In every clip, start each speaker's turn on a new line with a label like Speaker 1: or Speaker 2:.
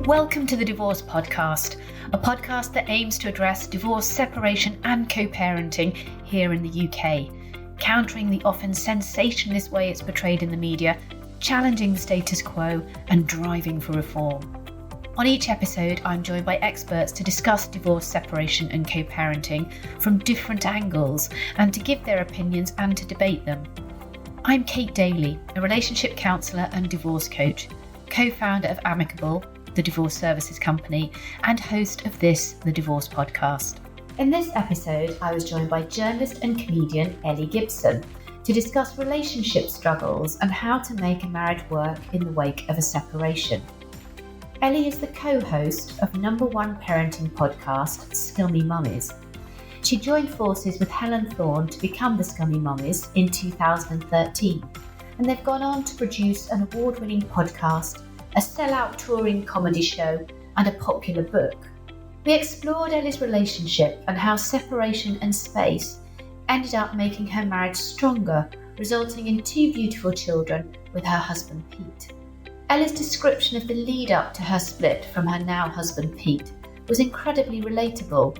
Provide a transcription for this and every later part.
Speaker 1: Welcome to the Divorce Podcast, a podcast that aims to address divorce, separation and co-parenting here in the UK, countering the often sensationalist way it's portrayed in the media, challenging the status quo and driving for reform. On each episode, I'm joined by experts to discuss divorce, separation and co-parenting from different angles and to give their opinions and to debate them. I'm Kate Daly, a relationship counsellor and divorce coach, co-founder of Amicable, the divorce services company, and host of the Divorce Podcast. In this episode, I was joined by journalist and comedian Ellie Gibson to discuss relationship struggles and how to make a marriage work in the wake of a separation. Ellie is the co-host of #1 parenting podcast, Scummy Mummies. She joined forces with Helen Thorne to become the Scummy Mummies in 2013, and they've gone on to produce an award-winning podcast, a sell-out touring comedy show, and a popular book. We explored Ellie's relationship and how separation and space ended up making her marriage stronger, resulting in 2 beautiful children with her husband Pete. Ellie's description of the lead-up to her split from her now husband Pete was incredibly relatable.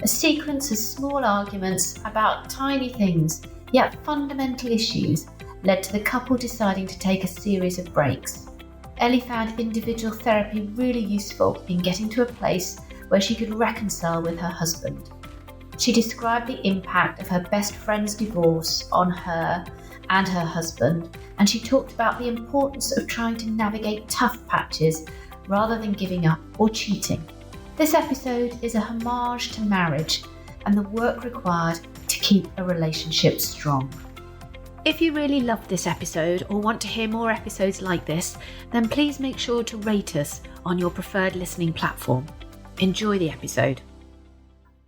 Speaker 1: A sequence of small arguments about tiny things, yet fundamental issues, led to the couple deciding to take a series of breaks. Ellie found individual therapy really useful in getting to a place where she could reconcile with her husband. She described the impact of her best friend's divorce on her and her husband, and she talked about the importance of trying to navigate tough patches rather than giving up or cheating. This episode is a homage to marriage and the work required to keep a relationship strong. If you really loved this episode or want to hear more episodes like this, then please make sure to rate us on your preferred listening platform. Enjoy the episode.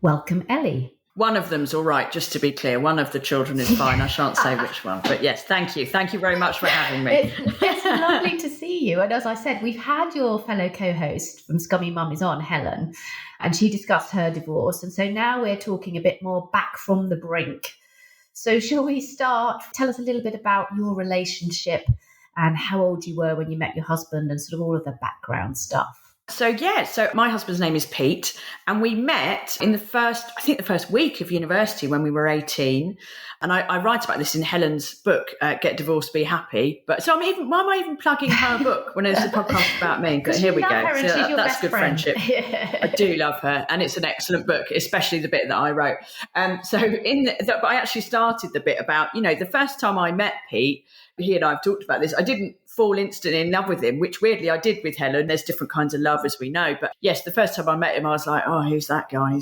Speaker 1: Welcome, Ellie.
Speaker 2: One of them's all right, just to be clear. One of the children is fine. I shan't say which one. But yes, thank you. Thank you very much for having me.
Speaker 1: It's lovely to see you. And as I said, we've had your fellow co-host from Scummy Mummies on, Helen, and she discussed her divorce. And so now we're talking a bit more back from the brink. So shall we start? Tell us a little bit about your relationship and how old you were when you met your husband and sort of all of the background stuff.
Speaker 2: So my husband's name is Pete, and we met in the first week of university when we were 18. And I write about this in Helen's book, Get Divorced, Be Happy. But so why am I even plugging her book when it's a podcast about me? But here we go. So that's good friendship. Yeah. I do love her, and it's an excellent book, especially the bit that I wrote. But I actually started the bit about, the first time I met Pete, he and I have talked about this. I didn't fall instantly in love with him, which weirdly I did with Helen. There's different kinds of love, as we know. But yes, the first time I met him, I was like, oh, who's that guy?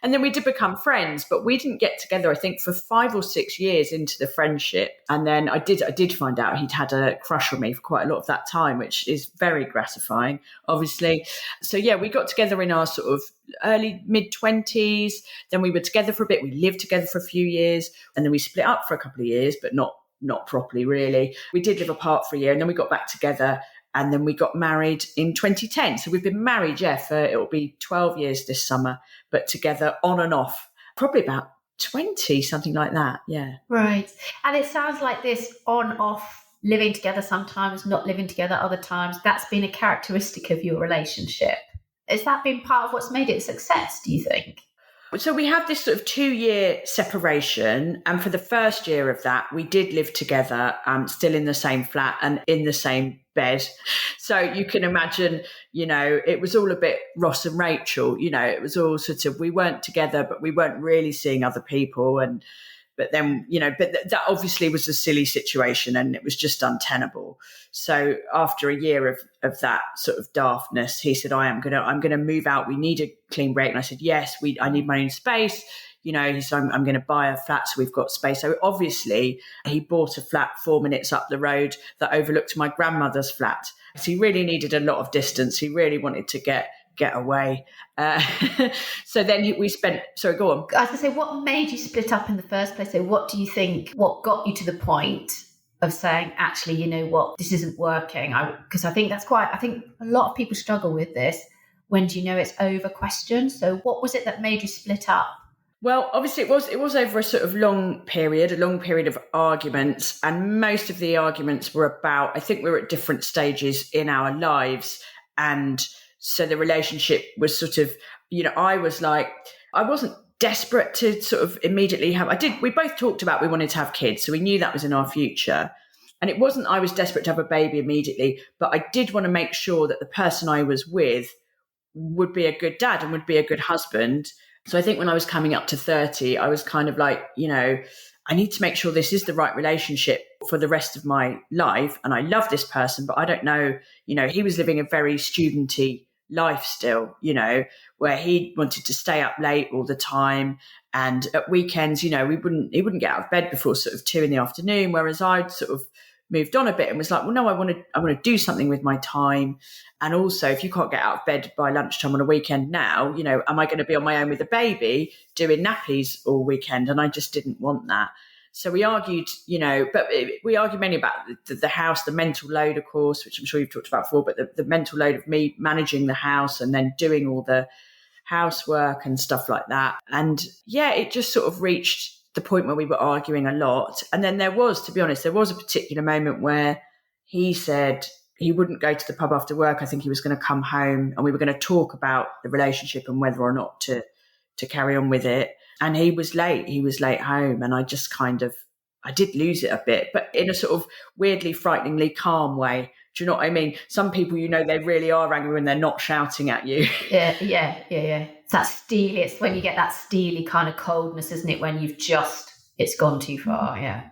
Speaker 2: And then we did become friends, but we didn't get together, I think, for 5 or 6 years into the friendship. And then I did find out he'd had a crush on me for quite a lot of that time, which is very gratifying, obviously. So yeah, we got together in our sort of early mid-20s. Then we were together for a bit. We lived together for a few years, and then we split up for a couple of years, but not properly, really. We did live apart for a year, and then we got back together, and then we got married in 2010. So we've been married, it'll be 12 years this summer, but together on and off, probably about 20, something like that. Yeah.
Speaker 1: Right. And it sounds like this on-off, living together sometimes, not living together other times, that's been a characteristic of your relationship. Has that been part of what's made it a success, do you think?
Speaker 2: So we had this sort of 2-year separation, and for the first year of that, we did live together, still in the same flat and in the same bed. So you can imagine, it was all a bit Ross and Rachel. It was all sort of, we weren't together, but we weren't really seeing other people. But then, that obviously was a silly situation, and it was just untenable. So after a year of that sort of daftness, he said, I'm gonna move out. We need a clean break. And I said, yes, I need my own space. He said, I'm going to buy a flat, so we've got space. So obviously he bought a flat 4 minutes up the road that overlooked my grandmother's flat. So he really needed a lot of distance. He really wanted to get away. So then we spent, sorry, go on.
Speaker 1: I was going to say, what made you split up in the first place? So what do you think, what got you to the point of saying, actually, you know what, this isn't working? Because I think I think a lot of people struggle with this. When do you know it's over question? So what was it that made you split up?
Speaker 2: Well, obviously it was over a sort of long period of arguments, and most of the arguments were about, I think we were at different stages in our lives. And so the relationship was sort of, I was like, I wasn't desperate to sort of immediately we both talked about we wanted to have kids. So we knew that was in our future. And it wasn't I was desperate to have a baby immediately, but I did want to make sure that the person I was with would be a good dad and would be a good husband. So I think when I was coming up to 30, I was kind of like, I need to make sure this is the right relationship for the rest of my life. And I love this person, but I don't know, he was living a very studenty life still, where he wanted to stay up late all the time. And at weekends, he wouldn't get out of bed before sort of 2 p.m, whereas I'd sort of moved on a bit and was like, well, no, I want to do something with my time. And also, if you can't get out of bed by lunchtime on a weekend now, am I going to be on my own with a baby doing nappies all weekend? And I just didn't want that. So we argued, but we argued mainly about the house, the mental load, of course, which I'm sure you've talked about before, but the mental load of me managing the house and then doing all the housework and stuff like that. And yeah, it just sort of reached the point where we were arguing a lot. And then there was a particular moment where he said he wouldn't go to the pub after work. I think he was going to come home and we were going to talk about the relationship and whether or not to carry on with it. And he was late home. And I just I did lose it a bit, but in a sort of weirdly, frighteningly calm way. Do you know what I mean? Some people, they really are angry when they're not shouting at you.
Speaker 1: Yeah. It's that steely. It's when you get that steely kind of coldness, isn't it? When it's gone too far. Yeah.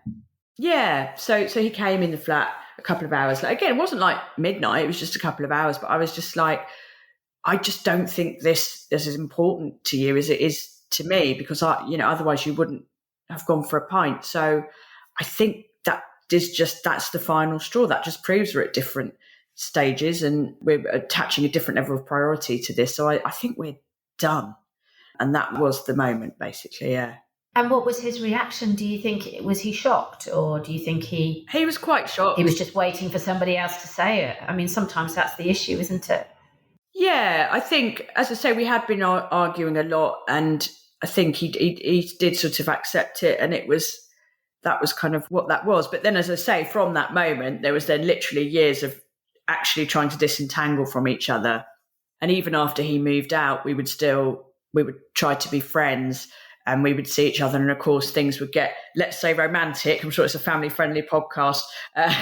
Speaker 2: Yeah. So he came in the flat a couple of hours. Again, it wasn't like midnight. It was just a couple of hours. But I was just like, I just don't think this is as important to you as it is to me, because otherwise you wouldn't have gone for a pint. So I think that's the final straw. That just proves we're at different stages and we're attaching a different level of priority to this. So I think we're done. And that was the moment, basically, yeah.
Speaker 1: And what was his reaction? Do you think, was he shocked, or do you think he
Speaker 2: was quite shocked?
Speaker 1: He was just waiting for somebody else to say it. I mean, sometimes that's the issue, isn't it?
Speaker 2: Yeah, I think, as I say, we had been arguing a lot, and I think he did sort of accept it, and that was kind of what that was. But then, as I say, from that moment, there was then literally years of actually trying to disentangle from each other. And even after he moved out, we would try to be friends and we would see each other. And of course, things would get, let's say, romantic. I'm sure it's a family-friendly podcast.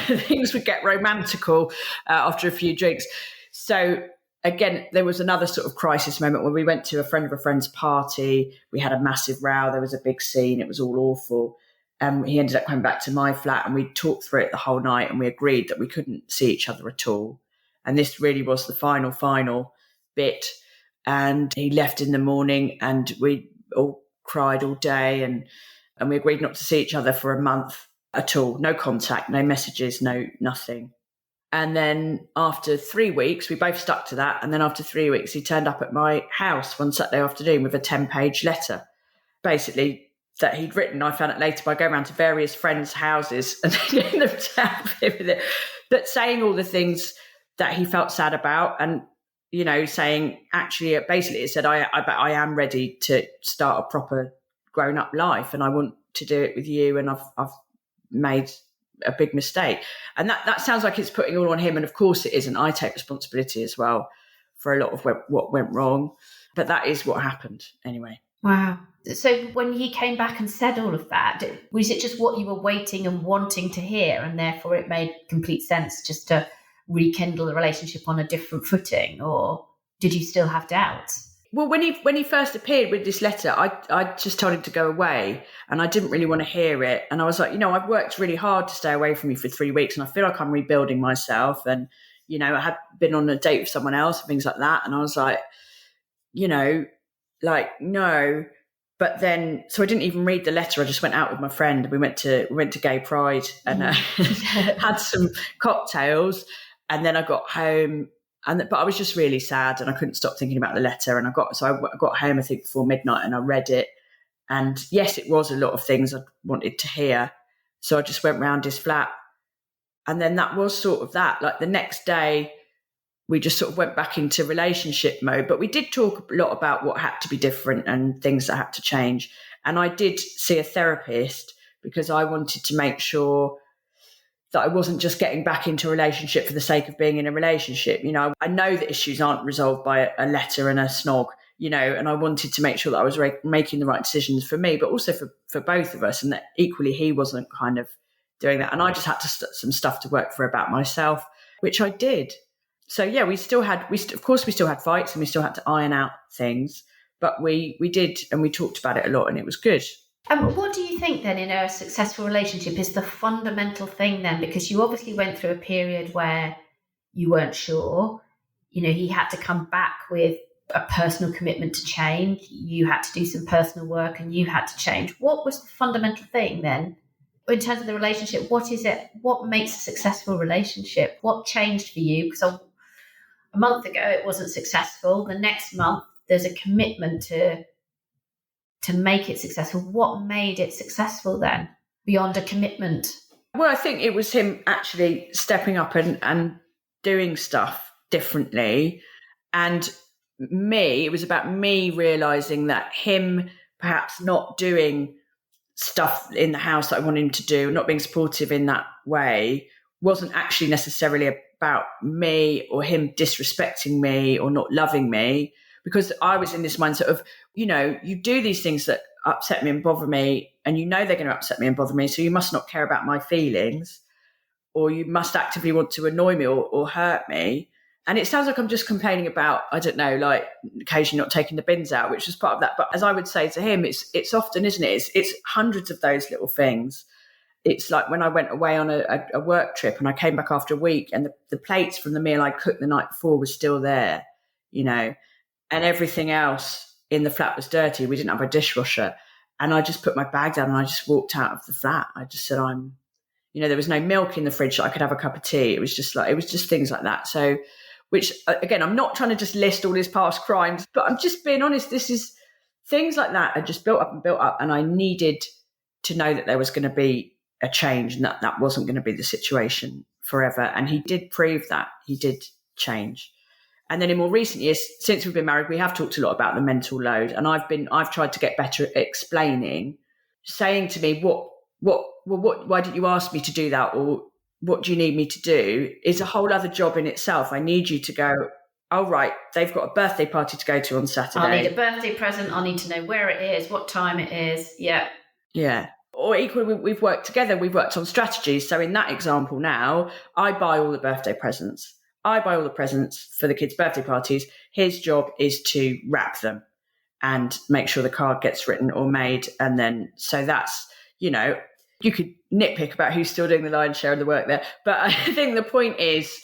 Speaker 2: Things would get romantical after a few drinks. So again, there was another sort of crisis moment when we went to a friend of a friend's party. We had a massive row. There was a big scene. It was all awful. He ended up coming back to my flat and we talked through it the whole night and we agreed that we couldn't see each other at all. And this really was the final bit. And he left in the morning and we all cried all day and we agreed not to see each other for a month at all. No contact, no messages, no nothing. And then after 3 weeks, we both stuck to that. And then after 3 weeks, he turned up at my house one Saturday afternoon with a 10-page letter, basically, that he'd written. I found it later by going around to various friends' houses and getting them to help him with it. But saying all the things that he felt sad about and, saying, actually, basically it said, I am ready to start a proper grown-up life and I want to do it with you and I've made a big mistake. And that sounds like it's putting it all on him. And of course it isn't. I take responsibility as well for a lot of what went wrong. But that is what happened anyway.
Speaker 1: Wow. So when he came back and said all of that, was it just what you were waiting and wanting to hear, and therefore it made complete sense just to rekindle the relationship on a different footing, or did you still have doubts?
Speaker 2: Well, when he first appeared with this letter, I just told him to go away, and I didn't really want to hear it. And I was like, I've worked really hard to stay away from you for 3 weeks, and I feel like I'm rebuilding myself. And I had been on a date with someone else and things like that, and I was like, no. But then, so I didn't even read the letter. I just went out with my friend. We went to Gay Pride and had some cocktails. And then I got home, but I was just really sad, and I couldn't stop thinking about the letter. And I got home, I think, before midnight, and I read it. And yes, it was a lot of things I wanted to hear. So I just went round his flat, and then that was sort of that. Like the next day, we just sort of went back into relationship mode. But we did talk a lot about what had to be different and things that had to change. And I did see a therapist because I wanted to make sure that I wasn't just getting back into a relationship for the sake of being in a relationship. You know, I know that issues aren't resolved by a letter and a snog, you know, and I wanted to make sure that I was making the right decisions for me, but also for both of us, and that equally he wasn't kind of doing that. And I just had to some stuff to work for about myself, which I did. So yeah, of course we still had fights and we still had to iron out things, but we did, and we talked about it a lot, and it was good.
Speaker 1: And what do you think then in a successful relationship is the fundamental thing then? Because you obviously went through a period where you weren't sure, you know, he had to come back with a personal commitment to change. You had to do some personal work and you had to change. What was the fundamental thing then? In terms of the relationship, what is it? What makes a successful relationship? What changed for you? Because a month ago it wasn't successful. The next month there's a commitment to make it successful. What made it successful then, beyond a commitment?
Speaker 2: Well, I think it was him actually stepping up and doing stuff differently. And it was about me realising that him perhaps not doing stuff in the house that I wanted him to do, not being supportive in that way, wasn't actually necessarily about me or him disrespecting me or not loving me. Because I was in this mindset of, you know, you do these things that upset me and bother me, and you know they're going to upset me and bother me, so you must not care about my feelings, or you must actively want to annoy me or hurt me. And it sounds like I'm just complaining about, I don't know, like occasionally not taking the bins out, which was part of that. But as I would say to him, it's often, isn't it? It's hundreds of those little things. It's like when I went away on a work trip and I came back after a week and the plates from the meal I cooked the night before was still there, you know, and everything else in the flat was dirty. We didn't have a dishwasher. And I just put my bag down and I just walked out of the flat. I just said, there was no milk in the fridge that I could have a cup of tea. It was just things like that. So, which again, I'm not trying to just list all his past crimes, but I'm just being honest. This is things like that are just built up and built up. And I needed to know that there was going to be a change and that wasn't going to be the situation forever. And he did prove that. He did change. And then in more recent years, since we've been married, we have talked a lot about the mental load. And I've tried to get better at explaining, saying to me, why didn't you ask me to do that? Or what do you need me to do? Is a whole other job in itself. I need you to go, oh, right, they've got a birthday party to go to on Saturday.
Speaker 1: I need a birthday present. I need to know where it is, what time it is. Yeah.
Speaker 2: Yeah. Or equally, we've worked together. We've worked on strategies. So in that example now, I buy all the birthday presents. I buy all the presents for the kids' birthday parties. His job is to wrap them and make sure the card gets written or made. And then, so that's, you could nitpick about who's still doing the lion's share of the work there. But I think the point is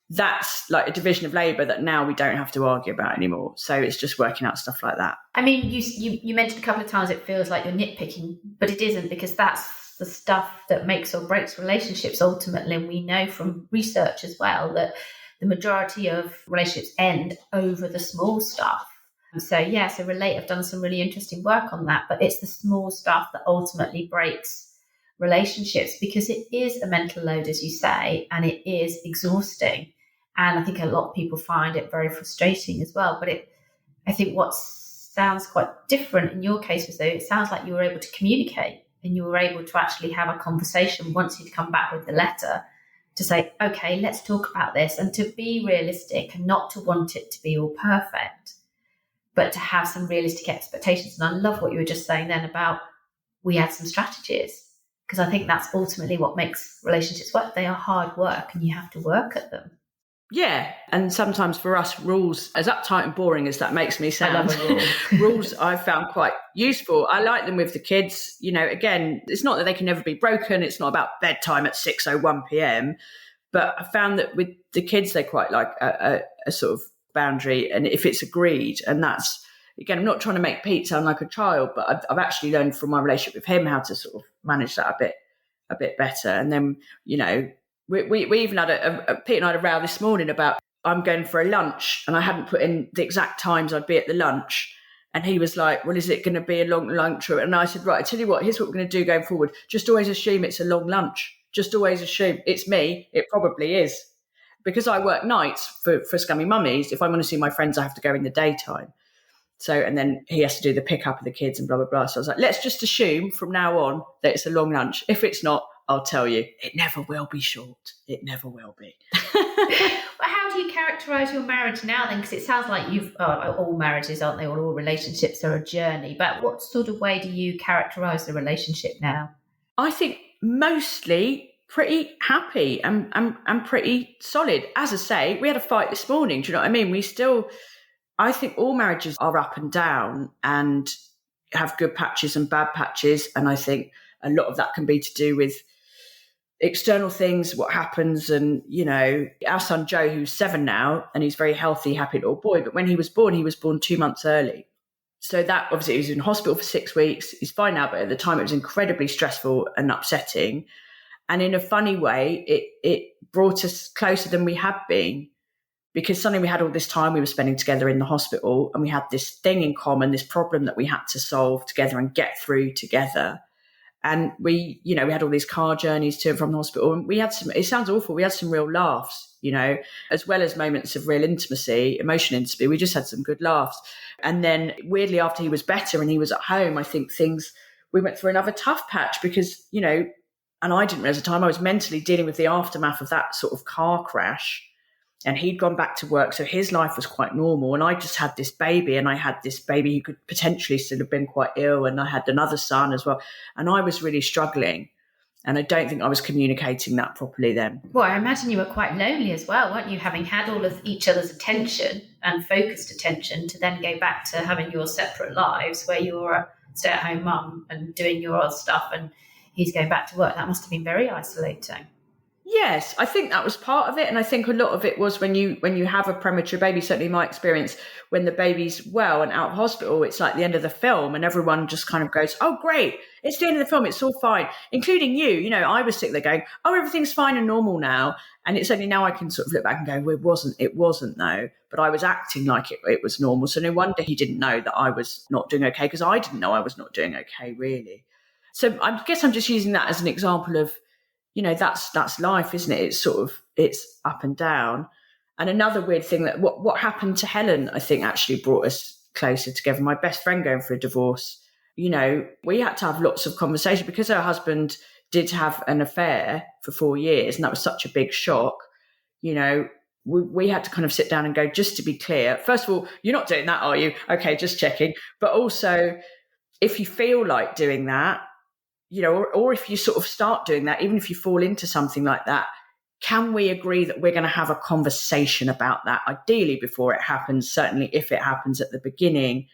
Speaker 2: that's like a division of labour that now we don't have to argue about anymore. So it's just working out stuff like that.
Speaker 1: I mean, you mentioned a couple of times it feels like you're nitpicking, but it isn't, because that's the stuff that makes or breaks relationships ultimately. And we know from research as well that the majority of relationships end over the small stuff. So Relate have done some really interesting work on that, but it's the small stuff that ultimately breaks relationships, because it is a mental load, as you say, and it is exhausting. And I think a lot of people find it very frustrating as well. But I think what sounds quite different in your case was, though, it sounds like you were able to communicate and you were able to actually have a conversation once you'd come back with the letter to say, okay, let's talk about this, and to be realistic and not to want it to be all perfect, but to have some realistic expectations. And I love what you were just saying then about we had some strategies, because I think that's ultimately what makes relationships work. They are hard work and you have to work at them. Yeah.
Speaker 2: And sometimes for us, rules, as uptight and boring as that makes me sound,
Speaker 1: I love a rule.
Speaker 2: Rules I've found quite useful. I like them with the kids. Again, it's not that they can never be broken. It's not about bedtime at 6:01 p.m. But I found that with the kids, they quite like a sort of boundary. And if it's agreed, and that's, again, I'm not trying to make Pete sound like a child, but I've actually learned from my relationship with him how to sort of manage that a bit better. And then, we even had Pete and I had a row this morning about I'm going for a lunch, and I hadn't put in the exact times I'd be at the lunch. And he was like, well, is it going to be a long lunch? And I said, right, I tell you what, here's what we're going to do going forward. Just always assume it's a long lunch. Just always assume it's me. It probably is. Because I work nights for Scummy Mummies, if I want to see my friends, I have to go in the daytime. So, and then he has to do the pickup of the kids and blah, blah, blah. So I was like, let's just assume from now on that it's a long lunch. If it's not, I'll tell you, it never will be short. It never will be.
Speaker 1: But how do you characterise your marriage now then? Because it sounds like all marriages, aren't they? Or all relationships are a journey. But what sort of way do you characterise the relationship now?
Speaker 2: I think mostly pretty happy and pretty solid. As I say, we had a fight this morning. Do you know what I mean? I think all marriages are up and down and have good patches and bad patches. And I think a lot of that can be to do with external things, what happens. And, our son Joe, who's 7 now, and he's a very healthy, happy little boy. But when he was born 2 months early. So that obviously he was in hospital for 6 weeks. He's fine now, but at the time it was incredibly stressful and upsetting. And in a funny way, it brought us closer than we had been, because suddenly we had all this time we were spending together in the hospital, and we had this thing in common, this problem that we had to solve together and get through together. And we had all these car journeys to and from the hospital, and we had it sounds awful, we had some real laughs, as well as moments of real intimacy, emotional intimacy. We just had some good laughs. And then weirdly, after he was better and he was at home, I think we went through another tough patch because, and I didn't realize at the time I was mentally dealing with the aftermath of that sort of car crash. And he'd gone back to work, so his life was quite normal. And I just had this baby, and I had this baby who could potentially still have been quite ill. And I had another son as well. And I was really struggling. And I don't think I was communicating that properly then.
Speaker 1: Well, I imagine you were quite lonely as well, weren't you? Having had all of each other's attention and focused attention, to then go back to having your separate lives where you're a stay-at-home mum and doing your other stuff and he's going back to work. That must have been very isolating.
Speaker 2: Yes, I think that was part of it. And I think a lot of it was when you have a premature baby, certainly my experience, when the baby's well and out of hospital, it's like the end of the film and everyone just kind of goes, oh, great, it's the end of the film, it's all fine, including you. I was sitting there going, oh, everything's fine and normal now. And it's only now I can sort of look back and go, well, it wasn't though. But I was acting like it was normal. So no wonder he didn't know that I was not doing okay, because I didn't know I was not doing okay, really. So I guess I'm just using that as an example of, that's life, isn't it? It's up and down. And another weird thing that what happened to Helen, I think, actually brought us closer together. My best friend going for a divorce, we had to have lots of conversation because her husband did have an affair for 4 years, and that was such a big shock. We had to kind of sit down and go, just to be clear, first of all, you're not doing that, are you? Okay, just checking. But also, if you feel like doing that, or if you sort of start doing that, even if you fall into something like that, can we agree that we're going to have a conversation about that, ideally before it happens, certainly if it happens at the beginning,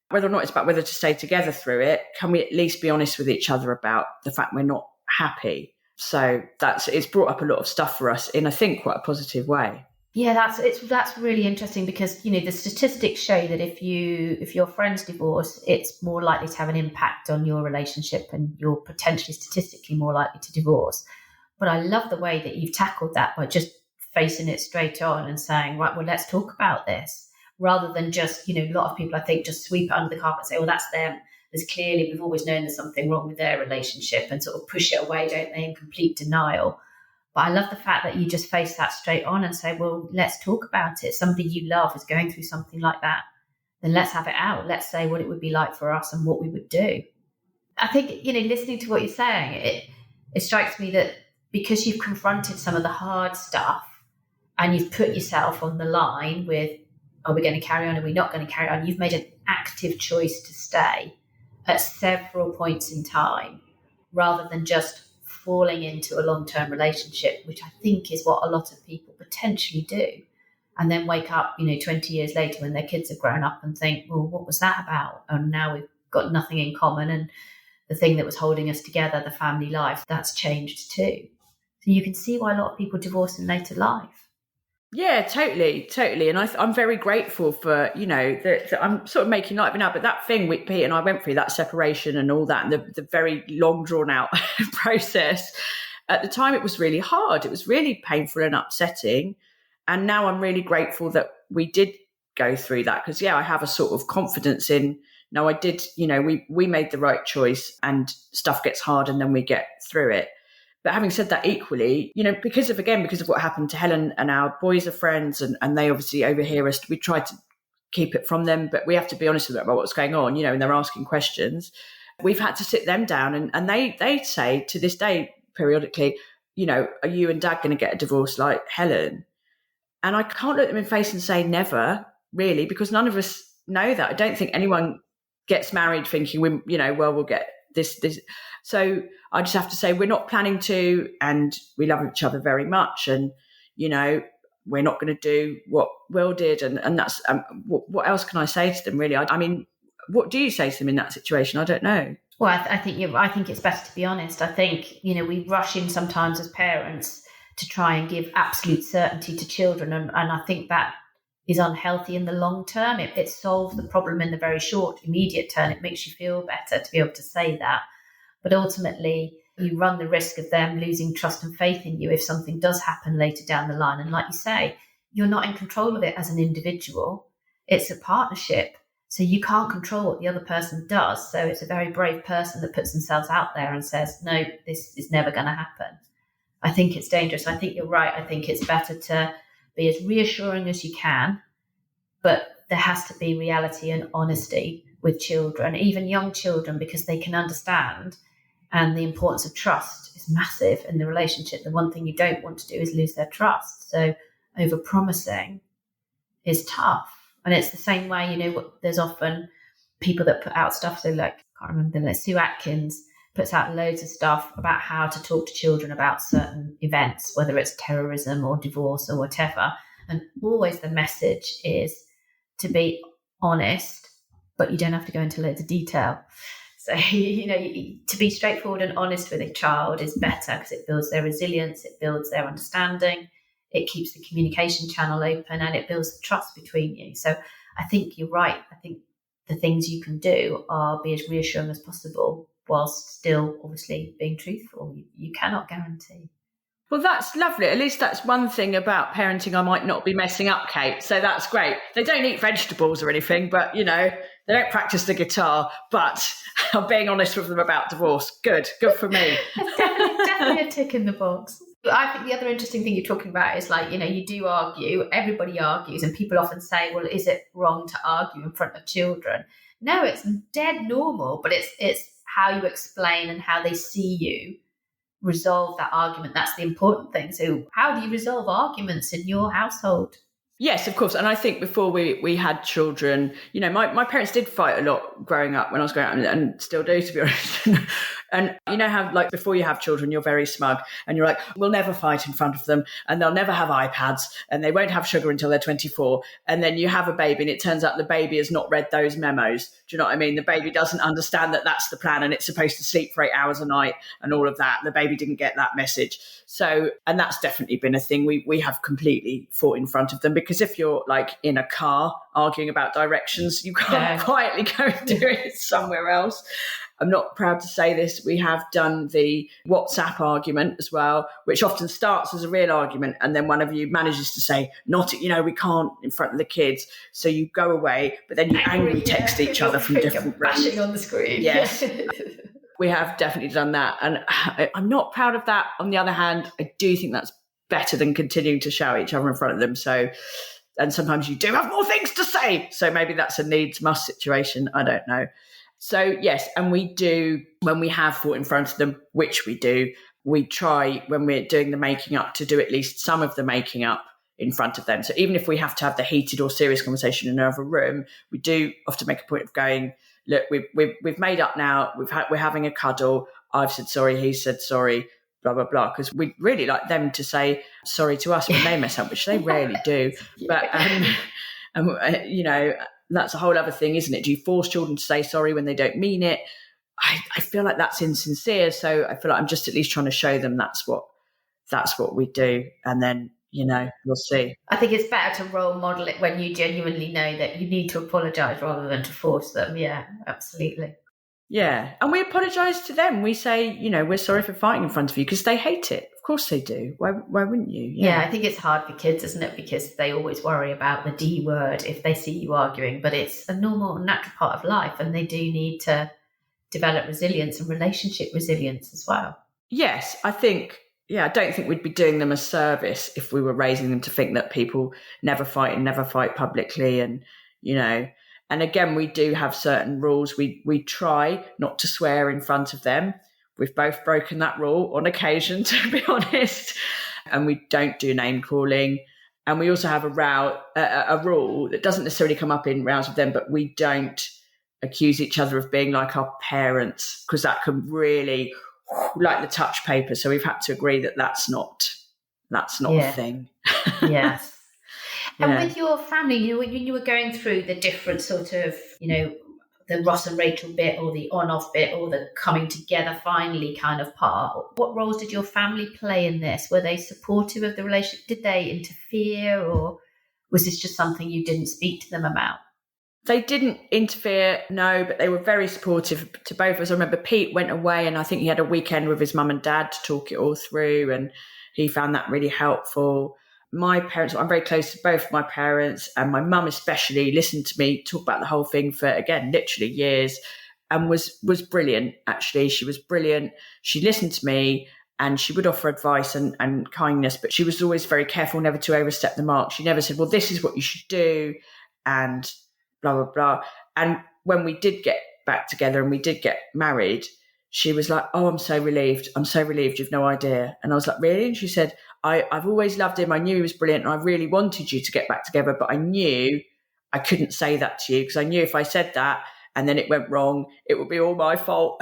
Speaker 2: whether or not it's about whether to stay together through it, can we at least be honest with each other about the fact we're not happy? So it's brought up a lot of stuff for us in, I think, quite a positive way.
Speaker 1: Yeah, that's really interesting because, the statistics show that if your friends divorce, it's more likely to have an impact on your relationship and you're potentially statistically more likely to divorce. But I love the way that you've tackled that by just facing it straight on and saying, right, well, let's talk about this, rather than just, a lot of people, I think, just sweep it under the carpet and say, well, that's them. We've always known there's something wrong with their relationship, and sort of push it away, don't they, in complete denial. But I love the fact that you just face that straight on and say, well, let's talk about it. Somebody you love is going through something like that. Then let's have it out. Let's say what it would be like for us and what we would do. I think, listening to what you're saying, it strikes me that because you've confronted some of the hard stuff and you've put yourself on the line with, are we going to carry on? Are we not going to carry on? You've made an active choice to stay at several points in time, rather than just falling into a long-term relationship, which I think is what a lot of people potentially do, and then wake up 20 years later when their kids have grown up and think, well, what was that about? And now we've got nothing in common, and the thing that was holding us together, the family life, that's changed too. So you can see why a lot of people divorce in later life.
Speaker 2: Yeah, totally. And I'm very grateful for, that I'm sort of making light of it now, but that thing with Pete and I went through, that separation and all that, and the very long drawn out process, at the time it was really hard. It was really painful and upsetting. And now I'm really grateful that we did go through that, because, I have a sort of confidence in, no, I did, we made the right choice, and stuff gets hard and then we get through it. But having said that, equally, because of what happened to Helen, and our boys are friends, and they obviously overhear us, we try to keep it from them, but we have to be honest with them about what's going on, and they're asking questions. We've had to sit them down, and they say to this day, periodically, are you and Dad going to get a divorce like Helen? And I can't look them in the face and say never, really, because none of us know that. I don't think anyone gets married thinking, we'll get this. So I just have to say we're not planning to, and we love each other very much. And, we're not going to do what Will did. And that's, what else can I say to them, really? I mean, what do you say to them in that situation? I don't know.
Speaker 1: Well, I think it's better to be honest. I think, we rush in sometimes as parents to try and give absolute certainty to children. And I think that is unhealthy in the long term. It solves the problem in the very short, immediate term. It makes you feel better to be able to say that. But ultimately, you run the risk of them losing trust and faith in you if something does happen later down the line. And like you say, you're not in control of it as an individual. It's a partnership. So you can't control what the other person does. So it's a very brave person that puts themselves out there and says, no, this is never going to happen. I think it's dangerous. I think you're right. I think it's better to be as reassuring as you can, but there has to be reality and honesty with children, even young children, because they can understand. And the importance of trust is massive in the relationship. The one thing you don't want to do is lose their trust. So over-promising is tough. And it's the same way, there's often people that put out stuff. So I can't remember, Sue Atkins puts out loads of stuff about how to talk to children about certain events, whether it's terrorism or divorce or whatever. And always the message is to be honest, but you don't have to go into loads of detail. So, to be straightforward and honest with a child is better because it builds their resilience, it builds their understanding, it keeps the communication channel open, and it builds the trust between you. So I think you're right. I think the things you can do are be as reassuring as possible whilst still obviously being truthful. You cannot guarantee.
Speaker 2: Well, that's lovely. At least that's one thing about parenting I might not be messing up, Kate. So that's great. They don't eat vegetables or anything, but, they don't practice the guitar, but I'm being honest with them about divorce. Good for me.
Speaker 1: definitely a tick in the box. I think the other interesting thing you're talking about is you do argue, everybody argues, and people often say, well, is it wrong to argue in front of children? No, it's dead normal, but it's how you explain and how they see you resolve that argument. That's the important thing. So how do you resolve arguments in your household?
Speaker 2: Yes, of course. And I think before we had children, my parents did fight a lot growing up when I was growing up, and still do, to be honest. And how before you have children, you're very smug and you're like, we'll never fight in front of them, and they'll never have iPads, and they won't have sugar until they're 24. And then you have a baby and it turns out the baby has not read those memos. Do you know what I mean? The baby doesn't understand that that's the plan and it's supposed to sleep for 8 hours a night and all of that. The baby didn't get that message. So, and that's definitely been a thing. We have completely fought in front of them, because if you're in a car arguing about directions, you can't quietly go and do it somewhere else. I'm not proud to say this. We have done the WhatsApp argument as well, which often starts as a real argument. And then one of you manages to say, we can't in front of the kids. So you go away, but then you angrily text each other from different rooms.
Speaker 1: Bashing on the screen.
Speaker 2: Yes. We have definitely done that. And I'm not proud of that. On the other hand, I do think that's better than continuing to shout at each other in front of them. So, and sometimes you do have more things to say. So maybe that's a needs must situation. I don't know. So yes, and we do, when we have fought in front of them, which we do, we try when we're doing the making up to do at least some of the making up in front of them. So even if we have to have the heated or serious conversation in another room, we do often make a point of going, look, we've made up now, we're having a cuddle, I've said sorry, he said sorry, blah, blah, blah. Because we really like them to say sorry to us when they mess up, which they rarely do. But, that's a whole other thing, isn't it? Do you force children to say sorry when they don't mean it? I feel like that's insincere. So I feel like I'm just at least trying to show them that's what we do. And then, we'll see.
Speaker 1: I think it's better to role model it when you genuinely know that you need to apologise rather than to force them. Yeah, absolutely.
Speaker 2: Yeah. And we apologise to them. We say, we're sorry for fighting in front of you, because they hate it. Of course they do. Why wouldn't you?
Speaker 1: Yeah, I think it's hard for kids, isn't it? Because they always worry about the D word if they see you arguing, but it's a normal, natural part of life, and they do need to develop resilience and relationship resilience as well.
Speaker 2: Yes, I don't think we'd be doing them a service if we were raising them to think that people never fight and never fight publicly. And, and again, we do have certain rules. We try not to swear in front of them. We've both broken that rule on occasion, to be honest. And we don't do name calling. And we also have a rule that doesn't necessarily come up in rows with them, but we don't accuse each other of being like our parents, because that can really, like the touch paper. So we've had to agree that that's not a thing.
Speaker 1: Yes.
Speaker 2: Yeah.
Speaker 1: And with your family, when you were going through the different sort of, the Ross and Rachel bit, or the on-off bit, or the coming together finally kind of part, what roles did your family play in this? Were they supportive of the relationship? Did they interfere, or was this just something you didn't speak to them about?
Speaker 2: They didn't interfere, no, but they were very supportive to both of us. I remember Pete went away, and I think he had a weekend with his mum and dad to talk it all through, and he found that really helpful. My parents, I'm very close to both my parents, and my mum especially listened to me talk about the whole thing for, again, literally years, and was brilliant, actually. She was brilliant. She listened to me, and she would offer advice and kindness, but she was always very careful never to overstep the mark. She never said, well, this is what you should do, and blah, blah, blah. And when we did get back together and we did get married, she was like, oh, I'm so relieved. I'm so relieved. You've no idea. And I was like, really? And she said, I've always loved him. I knew he was brilliant, and I really wanted you to get back together, but I knew I couldn't say that to you, because I knew if I said that and then it went wrong, it would be all my fault.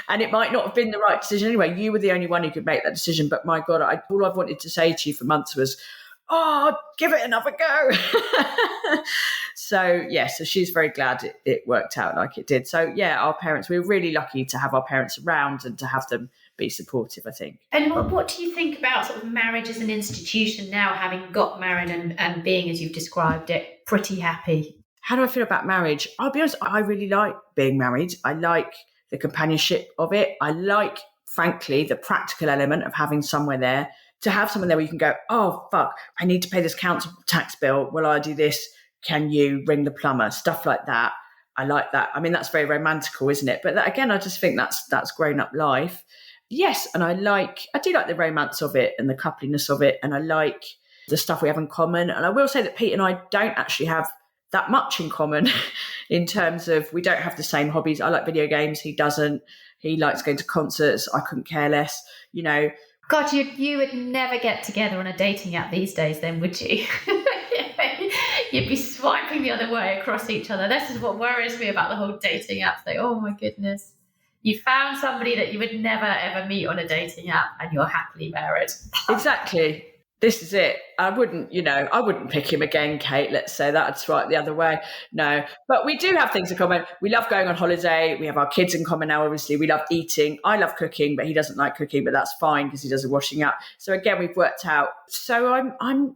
Speaker 2: And it might not have been the right decision anyway. You were the only one who could make that decision. But my God, all I've wanted to say to you for months was, oh, give it another go. So she's very glad it worked out like it did. So yeah, our parents, we were really lucky to have our parents around and to have them be supportive, I think.
Speaker 1: And what do you think about sort of marriage as an institution now, having got married and being, as you've described it, pretty happy?
Speaker 2: How do I feel about marriage? I'll be honest, I really like being married. I like the companionship of it. I like, frankly, the practical element of having somewhere there. To have someone there where you can go, oh, fuck, I need to pay this council tax bill. Will I do this? Can you ring the plumber? Stuff like that. I like that. I mean, that's very romantical, isn't it? But that, again, I just think that's grown-up life. Yes, and I do like the romance of it and the coupliness of it, and I like the stuff we have in common. And I will say that Pete and I don't actually have that much in common in terms of, we don't have the same hobbies. I like video games. He doesn't. He likes going to concerts. I couldn't care less,
Speaker 1: God, you would never get together on a dating app these days then, would you? You'd be swiping the other way across each other. This is what worries me about the whole dating app thing. Oh my goodness. You found somebody that you would never ever meet on a dating app, and you're happily married.
Speaker 2: Exactly. This is it. I wouldn't pick him again, Kate. Let's say that. I'd swipe the other way. No, but we do have things in common. We love going on holiday. We have our kids in common now, obviously. We love eating. I love cooking, but he doesn't like cooking, but that's fine because he does the washing up. So again, we've worked out. So I'm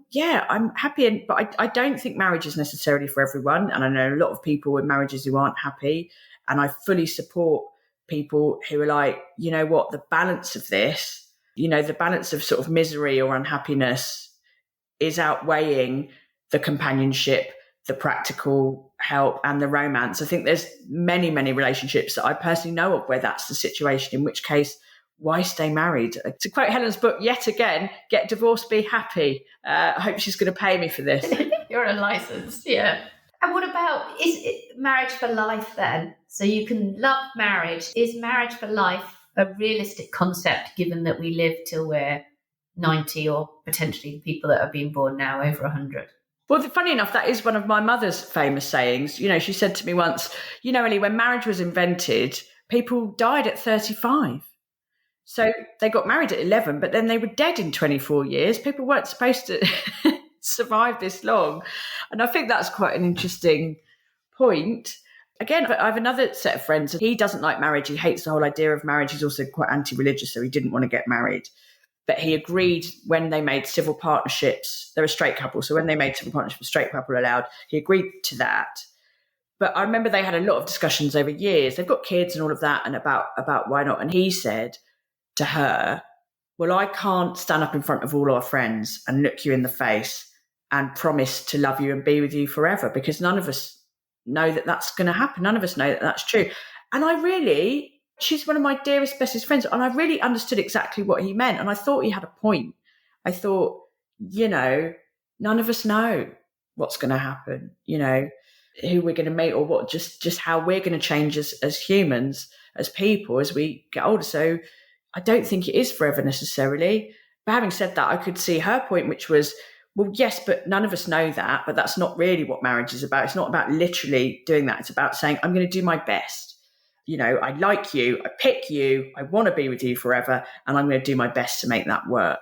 Speaker 2: happy. But I don't think marriage is necessarily for everyone. And I know a lot of people in marriages who aren't happy. And I fully support people who are like, you know what, the balance of this, the balance of sort of misery or unhappiness is outweighing the companionship, the practical help, and the romance. I think there's many, many relationships that I personally know of where that's the situation, in which case, why stay married? To quote Helen's book yet again, get divorced, be happy. I hope she's going to pay me for this.
Speaker 1: You're on a license, yeah. And what about, is it marriage for life then? So you can love marriage. Is marriage for life a realistic concept, given that we live till we're 90, or potentially people that are being born now over 100?
Speaker 2: Well, funny enough, that is one of my mother's famous sayings. She said to me once, Ellie, when marriage was invented, people died at 35. So they got married at 11, but then they were dead in 24 years. People weren't supposed to survive this long. And I think that's quite an interesting point. Again, I have another set of friends. He doesn't like marriage. He hates the whole idea of marriage. He's also quite anti-religious, so he didn't want to get married. But he agreed when they made civil partnerships, they're a straight couple, so when they made civil partnerships, a straight couple allowed, he agreed to that. But I remember they had a lot of discussions over years. They've got kids and all of that, and about why not. And he said to her, well, I can't stand up in front of all our friends and look you in the face and promise to love you and be with you forever, because none of us know that that's going to happen. None of us know that that's true. And she's one of my dearest, bestest friends, and I really understood exactly what he meant. And I thought he had a point. I thought, none of us know what's going to happen, who we're going to meet or what, just how we're going to change as humans, as people, as we get older. So I don't think it is forever necessarily. But having said that, I could see her point, which was, well, yes, but none of us know that, but that's not really what marriage is about. It's not about literally doing that. It's about saying, I'm going to do my best. You know, I like you, I pick you, I want to be with you forever, and I'm going to do my best to make that work.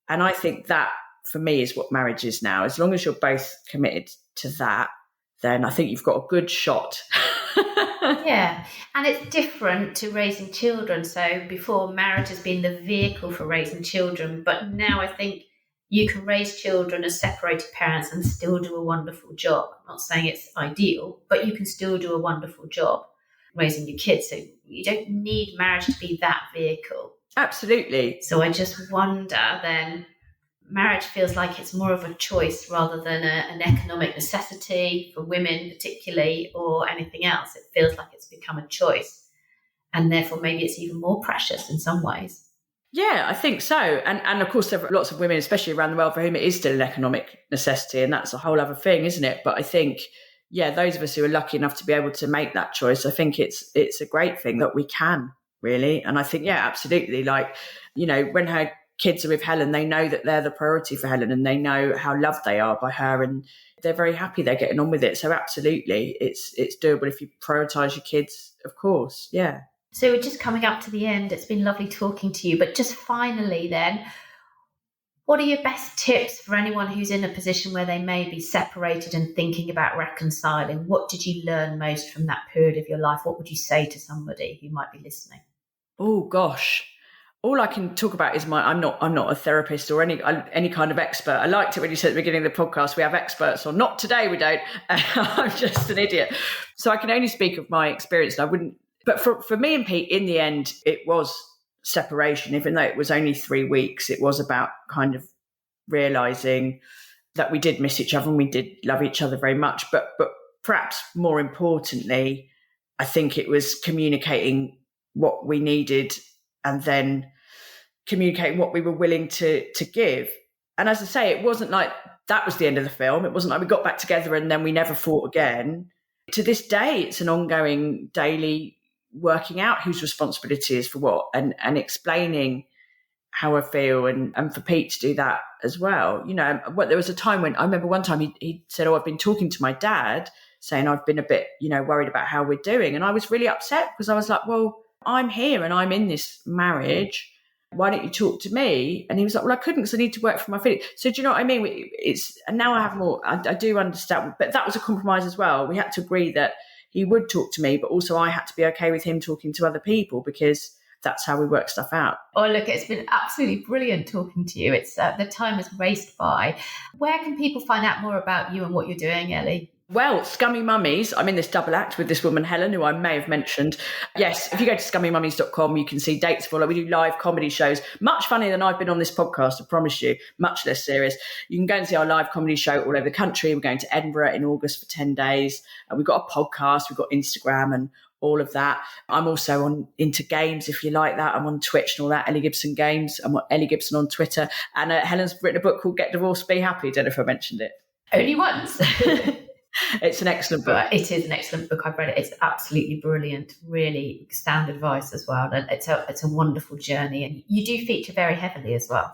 Speaker 2: And I think that, for me, is what marriage is now. As long as you're both committed to that, then I think you've got a good shot.
Speaker 1: Yeah, and it's different to raising children. So before, marriage has been the vehicle for raising children, but now I think you can raise children as separated parents and still do a wonderful job. I'm not saying it's ideal, but you can still do a wonderful job raising your kids. So you don't need marriage to be that vehicle.
Speaker 2: Absolutely.
Speaker 1: So I just wonder then, marriage feels like it's more of a choice rather than an economic necessity for women particularly, or anything else. It feels like it's become a choice, and therefore maybe it's even more precious in some ways.
Speaker 2: Yeah, I think so. And of course, there are lots of women, especially around the world, for whom it is still an economic necessity, and that's a whole other thing, isn't it? But I think, yeah, those of us who are lucky enough to be able to make that choice, I think it's a great thing that we can, really. And I think, yeah, absolutely. Like, you know, when her kids are with Helen, they know that they're the priority for Helen, and they know how loved they are by her, and they're very happy they're getting on with it. So absolutely, it's doable if you prioritise your kids, of course. Yeah.
Speaker 1: So we're just coming up to the end. It's been lovely talking to you. But just finally then, what are your best tips for anyone who's in a position where they may be separated and thinking about reconciling? What did you learn most from that period of your life? What would you say to somebody who might be listening?
Speaker 2: Oh, gosh. All I can talk about is I'm not a therapist or any kind of expert. I liked it when you said at the beginning of the podcast, we have experts on. Not today, we don't. I'm just an idiot. So I can only speak of my experience. And I wouldn't. But for me and Pete, in the end, it was separation. Even though it was only 3 weeks, it was about kind of realising that we did miss each other and we did love each other very much. But perhaps more importantly, I think it was communicating what we needed and then communicating what we were willing to give. And as I say, it wasn't like that was the end of the film. It wasn't like we got back together and then we never fought again. To this day, it's an ongoing daily working out whose responsibility is for what, and explaining how I feel, and for Pete to do that as well. You know, there was a time when I remember one time he said, "Oh, I've been talking to my dad saying I've been a bit, worried about how we're doing." And I was really upset because I was like, well, I'm here and I'm in this marriage. Why don't you talk to me? And he was like, well, I couldn't because I need to work for my feelings. So do you know what I mean? And now I have more, I do understand, but that was a compromise as well. We had to agree that he would talk to me, but also I had to be okay with him talking to other people because that's how we work stuff out.
Speaker 1: Oh, look, it's been absolutely brilliant talking to you. It's the time has raced by. Where can people find out more about you and what you're doing, Ellie?
Speaker 2: Well, Scummy Mummies, I'm in this double act with this woman, Helen, who I may have mentioned. Yes, if you go to scummymummies.com, you can see dates for it. We do live comedy shows, much funnier than I've been on this podcast, I promise you, much less serious. You can go and see our live comedy show all over the country. We're going to Edinburgh in August for 10 days. And we've got a podcast, we've got Instagram and all of that. I'm also into games, if you like that. I'm on Twitch and all that, Ellie Gibson Games. I'm on Ellie Gibson on Twitter. And Helen's written a book called Get Divorced, Be Happy. Don't know if I mentioned it.
Speaker 1: Only once.
Speaker 2: It's an excellent book.
Speaker 1: It is an excellent book. I've read it. It's absolutely brilliant. Really sound advice as well. And it's a wonderful journey. And you do feature very heavily as well.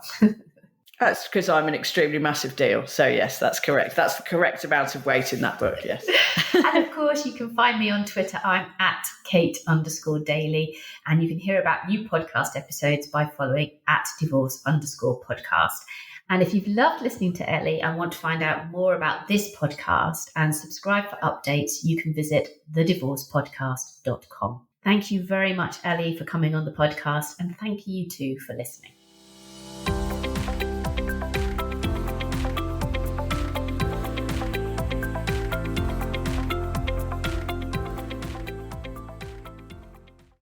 Speaker 2: That's because I'm an extremely massive deal. So yes, that's correct. That's the correct amount of weight in that book, yes.
Speaker 1: And of course, you can find me on Twitter. I'm at Kate_Daily. And you can hear about new podcast episodes by following at divorce_podcast. And if you've loved listening to Ellie and want to find out more about this podcast and subscribe for updates, you can visit thedivorcepodcast.com. Thank you very much, Ellie, for coming on the podcast. And thank you too for listening.